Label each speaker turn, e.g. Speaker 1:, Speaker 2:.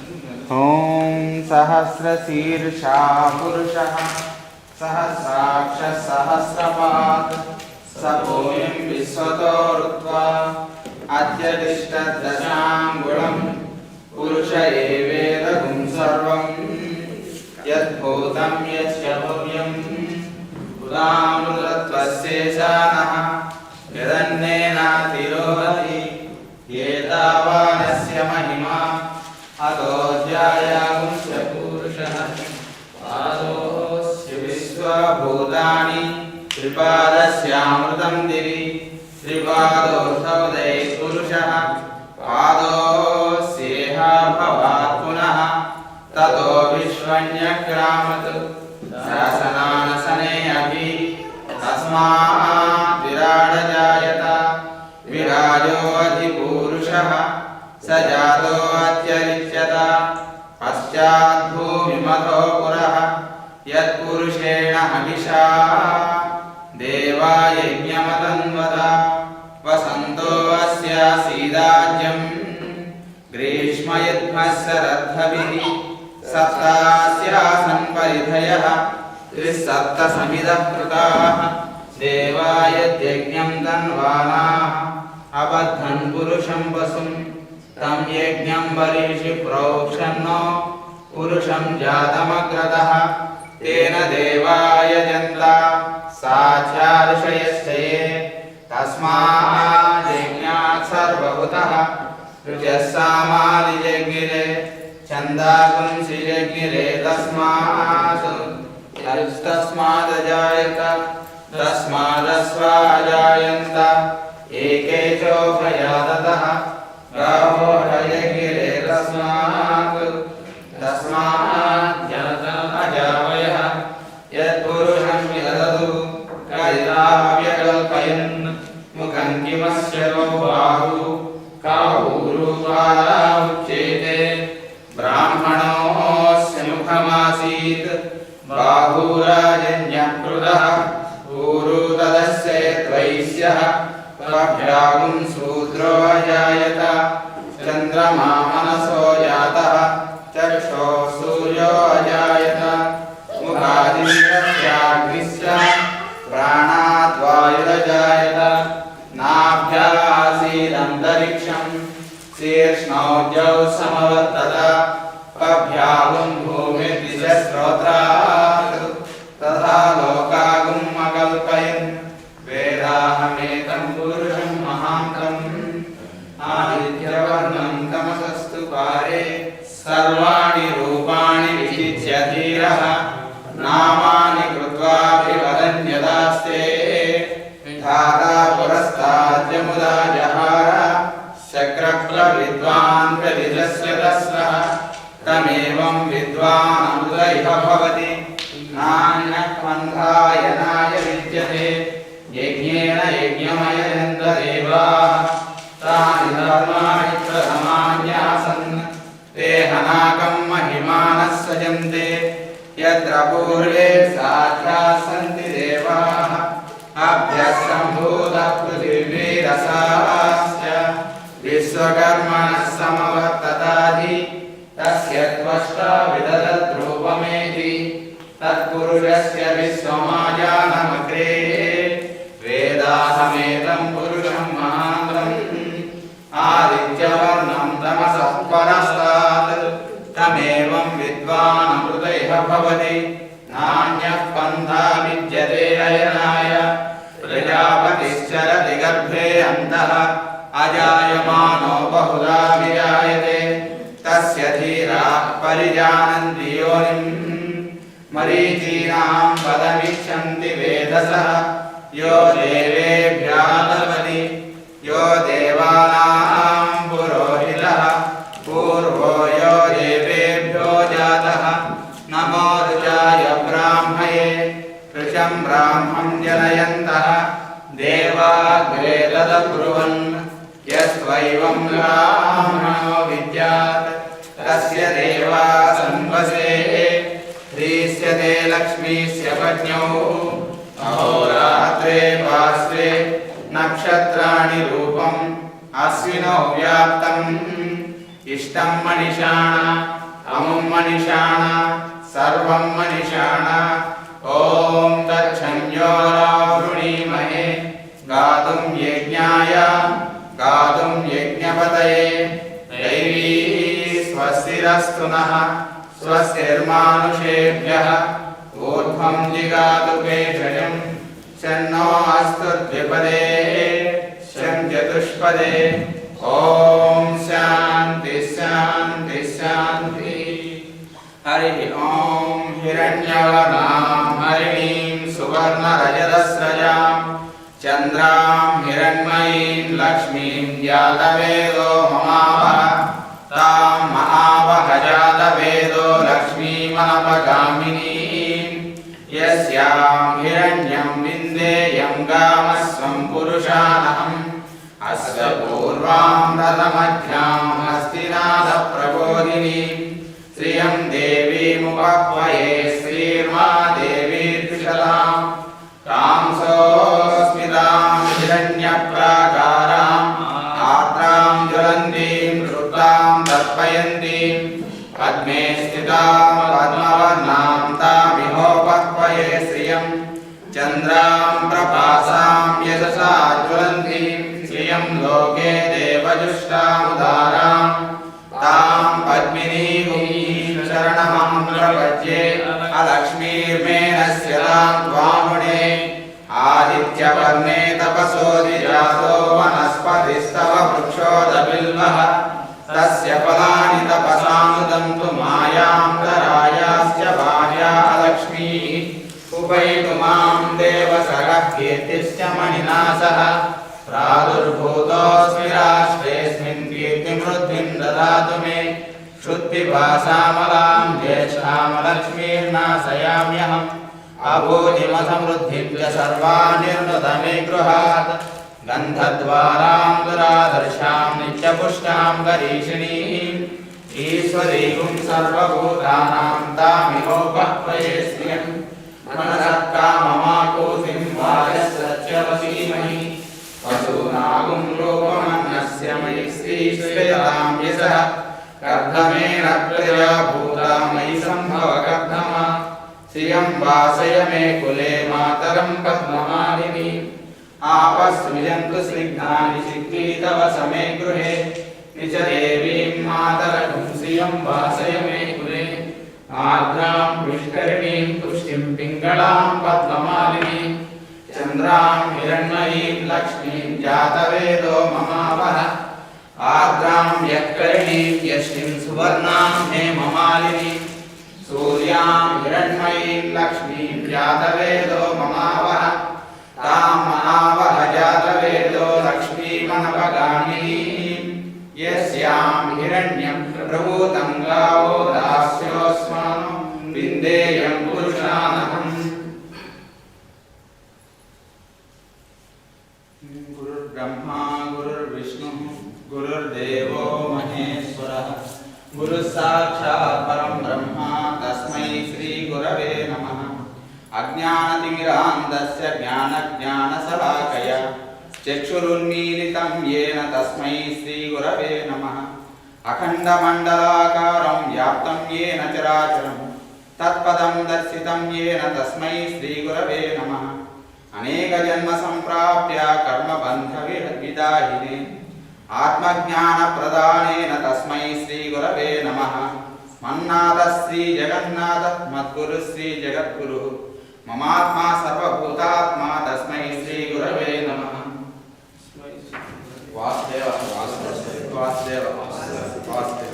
Speaker 1: ॐ सहस्रशीर्षा पुरुषः सहस्राक्षः सहस्रपात् स भूमिं विश्वतो ऋत्वा अत्यतिष्ठद्दशाङ्गुलं पुरुष एवेदगुं सर्वं यद्भूतं यच्च भव्यं पुराणुतत्त्वस्येषानः यदन्नेनातिरोहति एतावानस्य महिमा अतोऽध्यायागुंस्य पुरुषः पादोऽस्य विश्वभूतानि त्रिपादस्यामृतं दिवि त्रिपादोऽर्थोदये पुरुषः पादोऽस्येह भवात् पुनः ततो विश्वन्यक्रामत् शासनानसने अपि तस्मात् विराडजायत विराजो अधिपूरुषः स जातो अत्यरिच्यत पश्चाद्भूमिमतो पुरः यत्पुरुषेण हविषा देवा यज्ञमतन्वत वसन्तो अस्यासीदाज्यं ग्रीष्म यद्मत्सरद्धभिः सप्तास्यासन् परिधयः त्रिसप्तसमिदः कृताः देवा यद्यज्ञं तन्वानाः अबद्धन् पुरुषं वसुं तं यज्ञं वरीषि प्रोक्षन्नो पुरुषं जातमग्रतः तेन देवा यजन्त साचार्षयश्च ये तस्माज्जज्ञात् सर्वभूतः ऋचः सामादिजज्ञिरे छन्दागुंसिजज्ञिरे तस्मादजायत तस्मादस्वाजायन्त एके चोभयादतः गावो हयगिरे तस्माज्जातमजावयः यत्पुरुषं विदधतु कलिताव्यकल्पयन् मुखं किमस्य नो बाहुः काहुरुपादा उच्येते ब्राह्मणोऽस्य मुखमासीत् बाहुराजन्यः कृतः ऊरु तदस्य द्वैस्यः पभ्यागुं शूद्रो अजायत चन्द्रमा मनसो जातः चक्षो सूर्यो अजायत मुखादिन्द्रश्चाग्निश्च प्राणात् वायुरजायत नाभ्यासीदन्तरिक्षं शीर्ष्णौजौ समवर्तत पभ्यागुं भूमिर्दिशश्रोत्रात् तथा लोकागुम् अकल्पयन् वेदाहमेतं पुरुषं महान्तम् आदित्यवर्णं तमसस्तु पारे सर्वाणि रूपाणि विचित्य धीरः नामानि कृत्वाभिवदन्यदास्ते धाता पुरस्ताद्यमुदा जहार शक्रप्रविद्वान् प्रविजस्य तस्रः तमेवं विद्वान् अमृतैः भवति नान्यः पन्थायनाय विद्यते यज्ञेन यज्ञमयन्त देवाः तानि धर्माणि प्रथमान्यासन् ते हनाकं महिमानः सजन्ते यत्र पूर्वे साक्षात् सन्ति देवाः अभ्यस्सम्भूतः पृथिवीरसाश्च विश्वकर्मणः समवर्तताधि तस्य त्वष्टा विदधद्रूपमेति तत्पुरुषस्य विश्वमायानमग्रे वेदाहमेतं पुरुषं महान्तम् आदित्यवर्णं तमसः परस्तात् तमेवं विद्वान् अमृतैः भवति नान्यः पन्था विद्यते अयनाय प्रजापतिश्चरति गर्भे अन्तः अजायमानो बहुधा विजायते तस्य धीराः परिजानन्ति योनिम् मरीचीनां पदमिच्छन्ति वेदसः यो देवेभ्यः लभति यो देवानां पुरोहितः पूर्वो यो देवेभ्यो जातः नमो ऋचाय ब्राह्मये ऋचं ब्राह्मं जनयन्तः देवाग्रे तदब्रुवन् यस्त्वैवं ब्राह्मणो विद्यात् तस्य देवा संवसे ह्रीष्यते लक्ष्मीस्य पत्न्यौ अहोरात्रे नक्षत्राणि रूपम् अश्विनौ व्याप्तम् इष्टं मनिषाण अमुं मनिषाण सर्वं मनिषाण ॐ तच्छन्योरावृणीमहे गातुं यज्ञाय गातुं यज्ञपतये दैवी स्वस्तिरस्तु नः स्वस्तिर्मानुषेभ्यः ऊर्ध्वं जिगातु केशयं शन्नो अस्तु द्विपदे शं चतुष्पदे ॐ शान्ति शान्ति शान्ति हरि ॐ हिरण्यवर्णां हरिणीं सुवर्णरजतस्रजां चन्द्रां हिरण्मयीं लक्ष्मीं जातवेदो ममावह तां महावह जातवेदो लक्ष्मीमनपगामिनीं यस्यां हिरण्यं विन्देयं गामस्वं पुरुषानहम् अस्य पूर्वां रथमध्यां हस्तिनाथप्रबोधिनीं श्रियं देवीमुपह्वये श्रीर्मा देवी त्रिशतां तां सोऽस्मितां हिरण्यप्राकाराम् आर्द्रां ज्वलन्तीं रुद्रां तर्पयन्तीं पद्मे स्थितां पद्मवर्णां तामिहोपह्वये श्रियं चन्द्रां प्रभासां यशसा ज्वलन्तीं श्रियं लोके देवजुष्टामुदारां तां पद्मिनीं शरणमहं प्रपद्ये अलक्ष्मीर्मेणस्य तां त्वामुणे आदित्यवर्णे तपसोऽधिजातो वनस्पतिस्तव वृक्षोदबिल्वः तस्य फलानि तपसानुदन्तु मायां दरायाश्च भार्या लक्ष्मीः उपैतु मां देवसरः कीर्तिश्च मणिनाशः प्रादुर्भूतोऽस्मि राष्ट्रेऽस्मिन् कीर्तिमृद्धिं ददातु मे शुद्धिभाषामलां ज्येष्ठां लक्ष्मीर्नाशयाम्यहम् अभूतिमसमृद्धिं च सर्वानिर्नुत मे गृहात् गन्धद्वारां दुरादर्शां नित्यपुष्टां गरीषिणीम् ईश्वरीं सर्वभूतानां तामिहोपह्वये श्रियम् मनसत्काममाकोसिं वायस्सत्यवसीमहि वसूनागुं रूपमन्नस्य मयि श्रीश्रेयतां यशः कर्दमेन प्रजया भूता मयि सम्भव कर्दमा श्रियं वासय मे कुले मातरं पद्ममालिनी आपस्मिजन्तु स्निग्धानि सिद्धि तव समे गृहे निज देवीं मातरं श्रियं वासय मे कुले आर्द्रां पुष्करिणीं पुष्टिं पिङ्गळां पद्ममालिनीं चन्द्रां हिरण्मयीं लक्ष्मीं जातवेदो ममावह आर्द्रां यत्करिणीं यष्टिं सुवर्णां हेममालिनीं सूर्यां हिरण्मयीं लक्ष्मीं जातवेदो ममावह तां महावह जातवेदो लक्ष्मीमनपगामिनीं यस्यां हिरण्यं प्रभूतं गावो दास्योऽस्मान् विन्देयं पुरुषानहम् गुरुर्ब्रह्मा गुरुर्विष्णुः गुरुर्देवो महेश्वरः गुरुसाक्षात् परं ब्रह्म तस्मै श्रीगुरवे नमः अज्ञानतिमिरान्धस्य ज्ञानज्ञानशलाकया चक्षुरुन्मीलितं येन तस्मै श्रीगुरवे नमः अखण्डमण्डलाकारं व्याप्तं येन चराचरं तत्पदं दर्शितं येन तस्मै श्रीगुरवे नमः अनेकजन्मसम्प्राप्य कर्मबन्धविदाहिने आत्मज्ञानप्रदानेन तस्मै श्रीगुरवे नमः मन्नाथ श्रीजगन्नाथ मद्गुरुः श्रीजगद्गुरुः ममात्मा सर्वभूतात्मा तस्मै श्रीगुरवे नमः वासुदेव वासुदेव वासुदेव वासुदेव